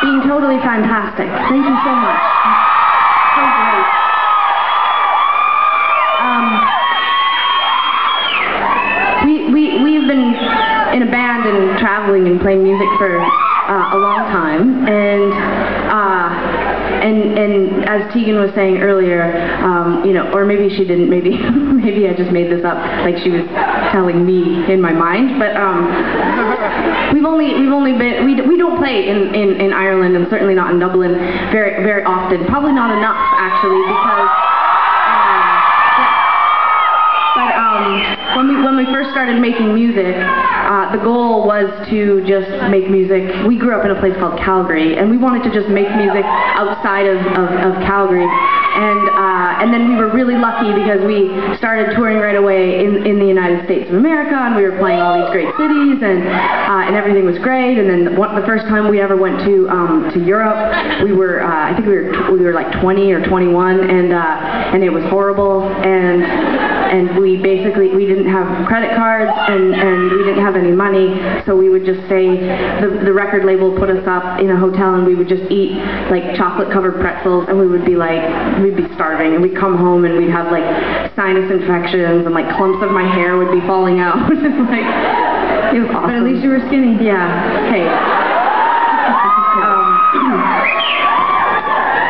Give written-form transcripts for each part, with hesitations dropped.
being totally fantastic. Thank you so much. So great. We've been in a band and traveling and playing music for a long time, and as Tegan was saying earlier, you know, or maybe she didn't, maybe I just made this up, like she was telling me in my mind, but we've only been, we don't play in Ireland, and certainly not in Dublin very often, probably not enough actually, because when we first started making music, the goal was to just make music. We grew up in a place called Calgary, and we wanted to just make music outside of Calgary. And then we were really lucky because we started touring right away in the United States of America, and we were playing all these great cities, and everything was great. And then the first time we ever went to Europe, we were I think we were like 20 or 21, and it was horrible. And we didn't have credit cards, and we didn't have any money, so we would just say, the record label put us up in a hotel, and we would just eat like chocolate covered pretzels, and we'd be starving, and we'd come home and we'd have like sinus infections, and like clumps of my hair would be falling out. Like, it was awesome. But at least you were skinny. Yeah. Hey.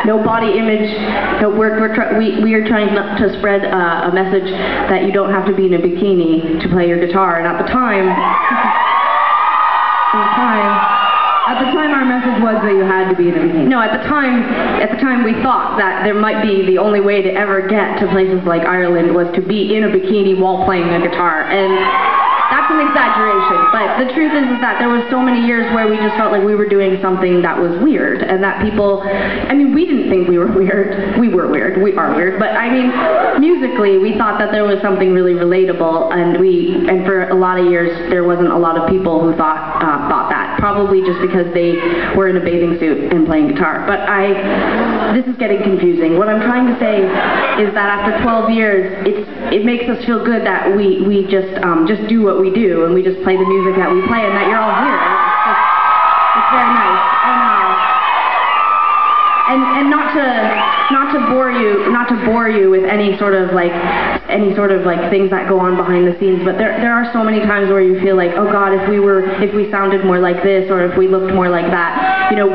No body image. No, we are trying to spread a message that you don't have to be in a bikini to play your guitar. And at the time, our message was that you had to be in a bikini. No, at the time we thought that there might be the only way to ever get to places like Ireland was to be in a bikini while playing a guitar. And that's an exaggeration, but the truth is that there was so many years where we just felt like we were doing something that was weird, and that people, I mean, we didn't think we were weird. We were weird. We are weird, but I mean, musically, we thought that there was something really relatable, and for a lot of years, there wasn't a lot of people who thought that, probably just because they were in a bathing suit and playing guitar. But this is getting confusing. What I'm trying to say is that after 12 years, it makes us feel good that we just do what we do, and we just play the music that we play, and that you're all here. It's very nice. And not to bore you with any sort of like things that go on behind the scenes, but there are so many times where you feel like, oh God, if we sounded more like this, or if we looked more like that, you know.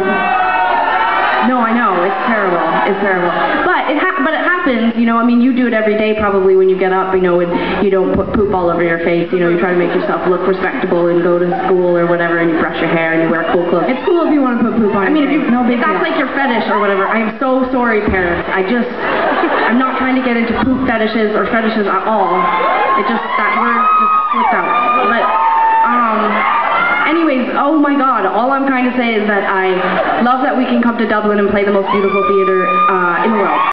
No, I know, it's terrible. It's terrible. But it happens, you know. I mean, you do it every day probably when you get up, you know, and you don't put poop all over your face, you know, you try to make yourself look respectable and go to school or whatever, and you brush your hair and you wear cool clothes. It's cool if you want to put poop on. I mean, if that's like your fetish or whatever, I am so sorry, parents. I'm not trying to get into poop fetishes or fetishes at all. That word just slipped out. But, anyways, oh my God, all I'm trying to say is that I love that we can come to Dublin and play the most beautiful theater in the world.